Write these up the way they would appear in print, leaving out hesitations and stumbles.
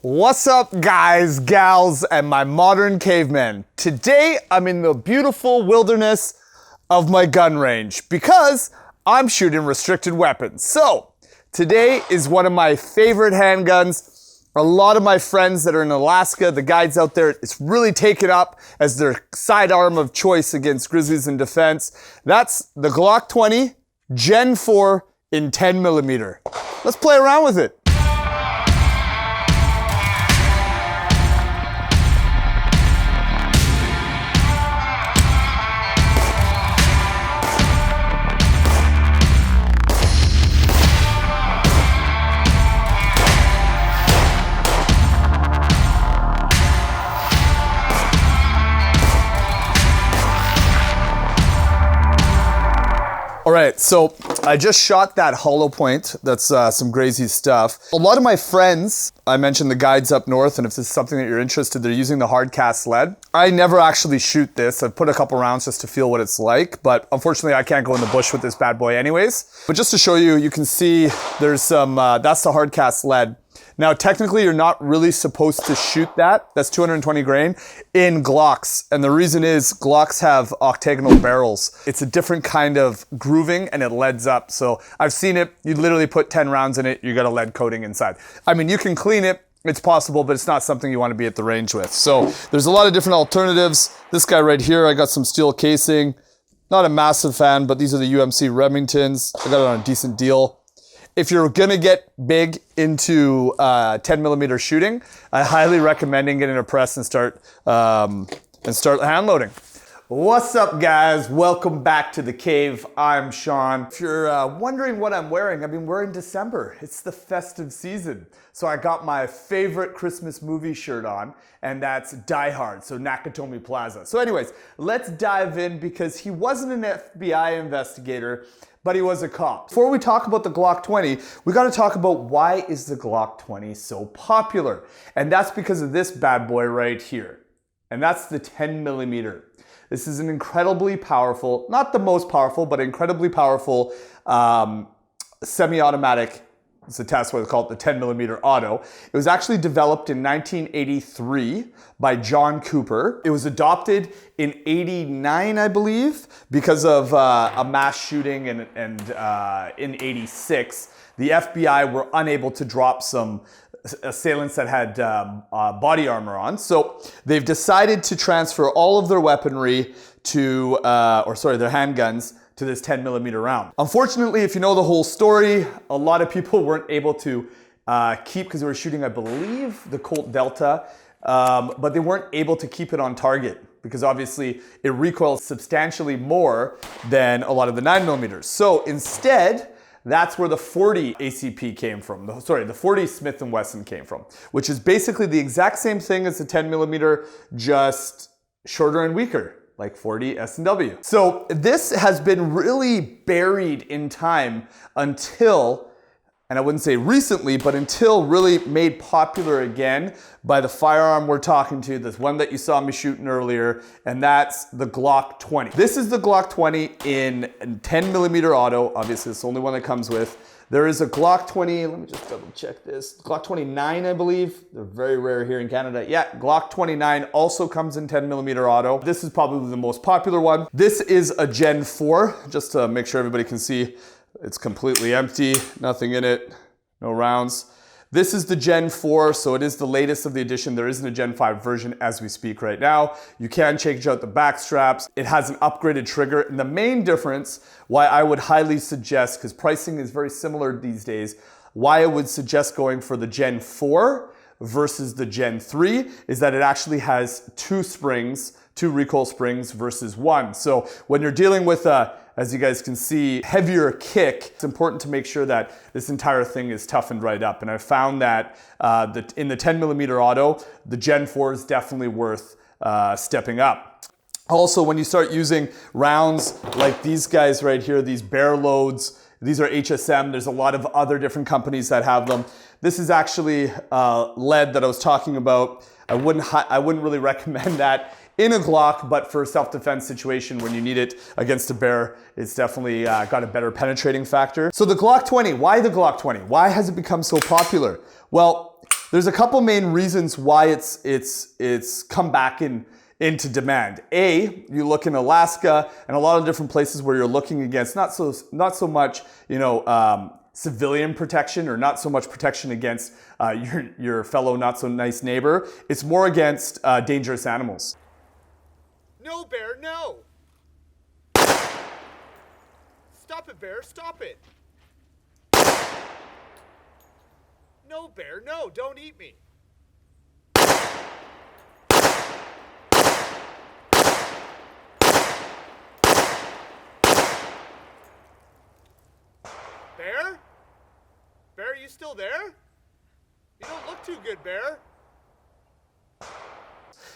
What's up, guys, gals, and my modern caveman? Today, I'm in the beautiful wilderness of my gun range because I'm shooting restricted weapons. So, today is one of my favorite handguns. A lot of my friends that are in Alaska, the guides out there, it's really taken up as their sidearm of choice against grizzlies in defense. That's the Glock 20 Gen 4 in 10mm. Let's play around with it. All right, so I just shot that hollow point. That's some crazy stuff. A lot of my friends, I mentioned the guides up north, and if this is something that you're interested, they're using the hard cast lead. I never actually shoot this. I've put a couple rounds just to feel what it's like, but unfortunately I can't go in the bush with this bad boy anyways. But just to show you, you can see there's some, that's the hard cast lead. Now, technically, you're not really supposed to shoot that. That's 220 grain in Glocks. And the reason is Glocks have octagonal barrels. It's a different kind of grooving and it leads up. So I've seen it. You literally put 10 rounds in it. You got a lead coating inside. I mean, you can clean it. It's possible, but it's not something you want to be at the range with. So there's a lot of different alternatives. This guy right here, I got some steel casing. Not a massive fan, but these are the UMC Remingtons. I got it on a decent deal. If you're gonna get big into 10mm shooting, I highly recommend getting a press and start hand loading. What's up, guys? Welcome back to the cave. I'm Sean. If you're wondering what I'm wearing, I mean, we're in December. It's the festive season. So I got my favorite Christmas movie shirt on, and that's Die Hard, so Nakatomi Plaza. So anyways, let's dive in because he wasn't an FBI investigator, but he was a cop. Before we talk about the Glock 20, we gotta talk about why is the Glock 20 so popular? And that's because of this bad boy right here. And that's the 10mm. This is an incredibly powerful, not the most powerful, but incredibly powerful semi-automatic. It's a test why they call it the 10mm auto. It was actually developed in 1983 by John Cooper. It was adopted in 89, I believe, because of a mass shooting and in 86. The FBI were unable to drop some assailants that had body armor on. So they've decided to transfer all of their weaponry to, their handguns to this 10mm round. Unfortunately, if you know the whole story, a lot of people weren't able to keep, because they were shooting, I believe, the Colt Delta, but they weren't able to keep it on target because obviously it recoils substantially more than a lot of the 9mm. So instead, that's where the 40 ACP came from. The 40 Smith & Wesson came from, which is basically the exact same thing as the 10mm, just shorter and weaker, like 40 S&W. So this has been really buried in time until, and I wouldn't say recently, but until really made popular again by the firearm we're talking to, this one that you saw me shooting earlier, and that's the Glock 20. This is the Glock 20 in 10mm auto. Obviously, it's the only one that comes with. There is a Glock 20, let me just double check this. Glock 29, I believe. They're very rare here in Canada. Yeah, Glock 29 also comes in 10mm auto. This is probably the most popular one. This is a Gen 4, just to make sure everybody can see. It's completely empty, nothing in it, no rounds. This is the Gen 4, so it is the latest of the edition. There isn't a Gen 5 version as we speak right now. You can change out the back straps. It has an upgraded trigger. And the main difference, why I would highly suggest, because pricing is very similar these days, why I would suggest going for the Gen 4 versus the Gen 3 is that it actually has two recoil springs versus one. So when you're dealing with as you guys can see, heavier kick, it's important to make sure that this entire thing is toughened right up. And I found that in the 10mm auto, the Gen 4 is definitely worth stepping up. Also, when you start using rounds like these guys right here, these bear loads, these are HSM. There's a lot of other different companies that have them. This is actually lead that I was talking about. I wouldn't really recommend that in a Glock, but for a self-defense situation when you need it against a bear, it's definitely got a better penetrating factor. So the Glock 20, why the Glock 20? Why has it become so popular? Well, There's a couple main reasons why it's come back into demand. A, you look in Alaska and a lot of different places where you're looking against not so much, you know, civilian protection or not so much protection against your fellow not so nice neighbor. It's more against dangerous animals. No, bear, no! Stop it, bear, stop it! No, bear, no, don't eat me! Bear? Bear, are you still there? You don't look too good, bear.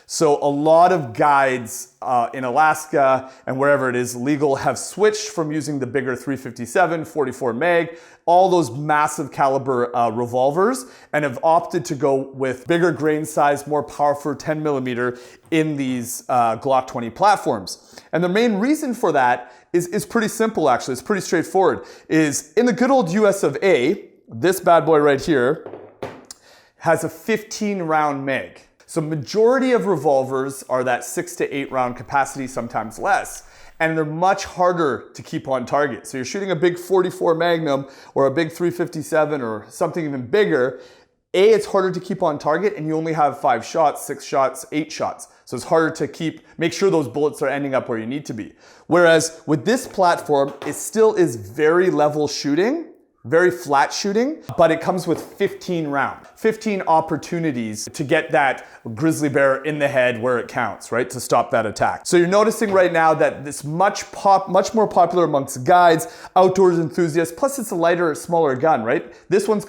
So a lot of guides in Alaska and wherever it is legal have switched from using the bigger 357, 44 mag, all those massive caliber revolvers, and have opted to go with bigger grain size, more powerful 10 millimeter in these Glock 20 platforms. And the main reason for that is pretty simple actually, it's pretty straightforward, is in the good old US of A, this bad boy right here has a 15 round mag. So majority of revolvers are that 6 to 8 round capacity, sometimes less, and they're much harder to keep on target. So you're shooting a big 44 Magnum or a big 357 or something even bigger, A, it's harder to keep on target and you only have 5 shots, 6 shots, 8 shots. So it's harder to make sure those bullets are ending up where you need to be. Whereas with this platform, it still is very level shooting, very flat shooting, but it comes with 15 rounds, 15 opportunities to get that grizzly bear in the head where it counts, right? To stop that attack. So you're noticing right now that this much more popular amongst guides, outdoors enthusiasts, plus it's a lighter, smaller gun, right? This one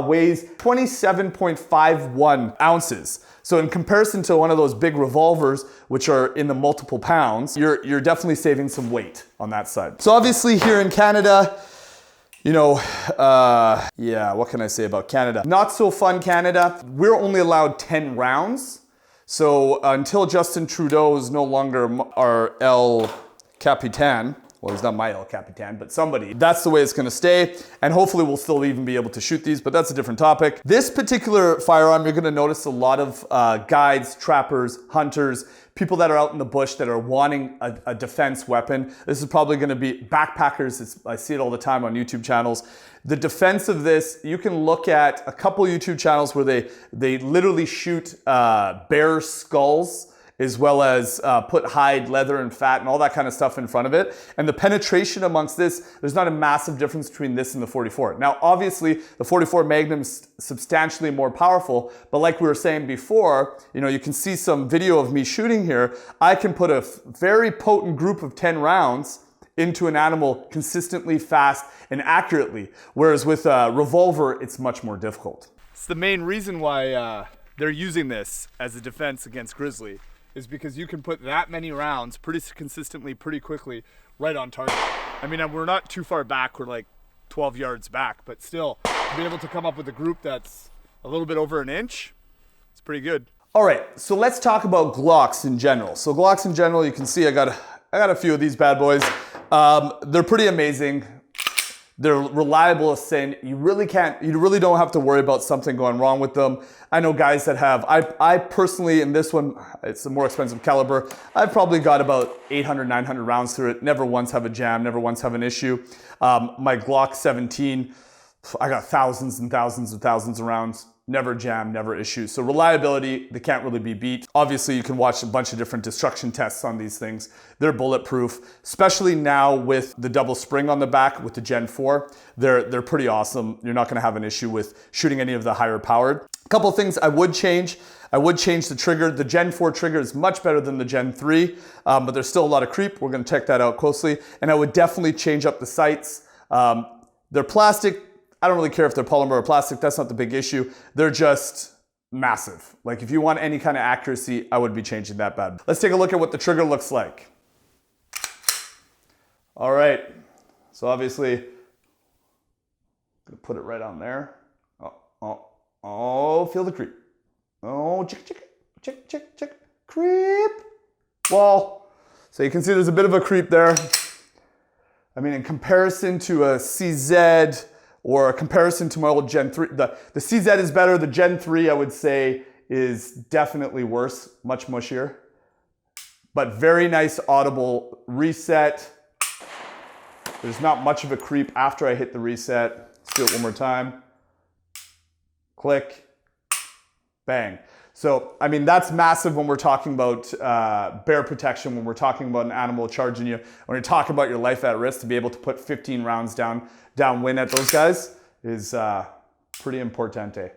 weighs 27.51 ounces. So in comparison to one of those big revolvers, which are in the multiple pounds, you're definitely saving some weight on that side. So obviously here in Canada, you know, yeah, what can I say about Canada? Not so fun Canada. We're only allowed 10 rounds. So until Justin Trudeau is no longer our El Capitan, well, he's not my El Capitan, but somebody, that's the way it's gonna stay. And hopefully we'll still even be able to shoot these, but that's a different topic. This particular firearm, you're gonna notice a lot of guides, trappers, hunters, people that are out in the bush that are wanting a defense weapon. This is probably gonna be backpackers. I see it all the time on YouTube channels. The defense of this, you can look at a couple YouTube channels where they literally shoot bear skulls as well as put hide, leather, and fat, and all that kind of stuff in front of it. And the penetration amongst this, there's not a massive difference between this and the 44. Now, obviously, the 44 Magnum's substantially more powerful, but like we were saying before, you know, you can see some video of me shooting here. I can put a very potent group of 10 rounds into an animal consistently, fast, and accurately, whereas with a revolver, it's much more difficult. It's the main reason why they're using this as a defense against grizzly, is because you can put that many rounds pretty consistently, pretty quickly, right on target. I mean, we're not too far back, we're like 12 yards back, but still, to be able to come up with a group that's a little bit over an inch, it's pretty good. All right, so let's talk about Glocks in general. So Glocks in general, you can see I got a few of these bad boys. They're pretty amazing. They're reliable as sin. You really don't have to worry about something going wrong with them. I know guys that have, I personally, in this one, it's a more expensive caliber, I've probably got about 800, 900 rounds through it. Never once have a jam, never once have an issue. My Glock 17, I got thousands and thousands and thousands of rounds. Never jam, never issue. So reliability, they can't really be beat. Obviously, you can watch a bunch of different destruction tests on these things. They're bulletproof, especially now with the double spring on the back with the Gen 4. They're pretty awesome. You're not gonna have an issue with shooting any of the higher powered. A couple of things I would change. I would change the trigger. The Gen 4 trigger is much better than the Gen 3, but there's still a lot of creep. We're gonna check that out closely. And I would definitely change up the sights. They're plastic. I don't really care if they're polymer or plastic, that's not the big issue. They're just massive. Like if you want any kind of accuracy, I would be changing that bad. Let's take a look at what the trigger looks like. All right, so obviously, I'm gonna put it right on there. Oh, feel the creep. Oh, chick, creep. Well, so you can see there's a bit of a creep there. I mean, in comparison to a CZ or a comparison to my old Gen 3. The CZ is better. The Gen 3, I would say, is definitely worse, much mushier. But very nice audible reset. There's not much of a creep after I hit the reset. Let's do it one more time. Click, bang. So, I mean, that's massive when we're talking about bear protection, when we're talking about an animal charging you, when you're talking about your life at risk. To be able to put 15 rounds downwind at those guys is pretty importante.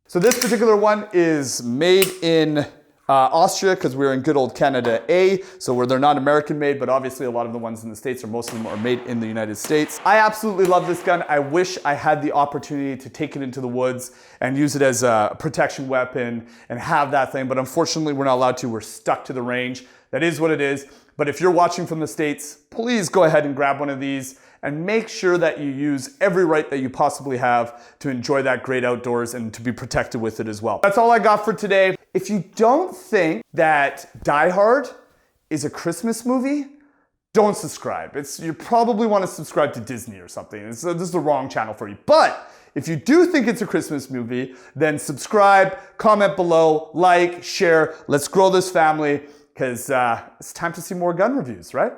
So this particular one is made in Austria, because we're in good old Canada A, so where they're not American made, but obviously a lot of the ones in the States, or most of them, are made in the United States. I absolutely love this gun. I wish I had the opportunity to take it into the woods and use it as a protection weapon and have that thing, but unfortunately we're not allowed to. We're stuck to the range. That is what it is. But if you're watching from the States, please go ahead and grab one of these and make sure that you use every right that you possibly have to enjoy that great outdoors and to be protected with it as well. That's all I got for today. If you don't think that Die Hard is a Christmas movie, don't subscribe. You probably want to subscribe to Disney or something. This is the wrong channel for you. But if you do think it's a Christmas movie, then subscribe, comment below, like, share. Let's grow this family, because it's time to see more gun reviews, right?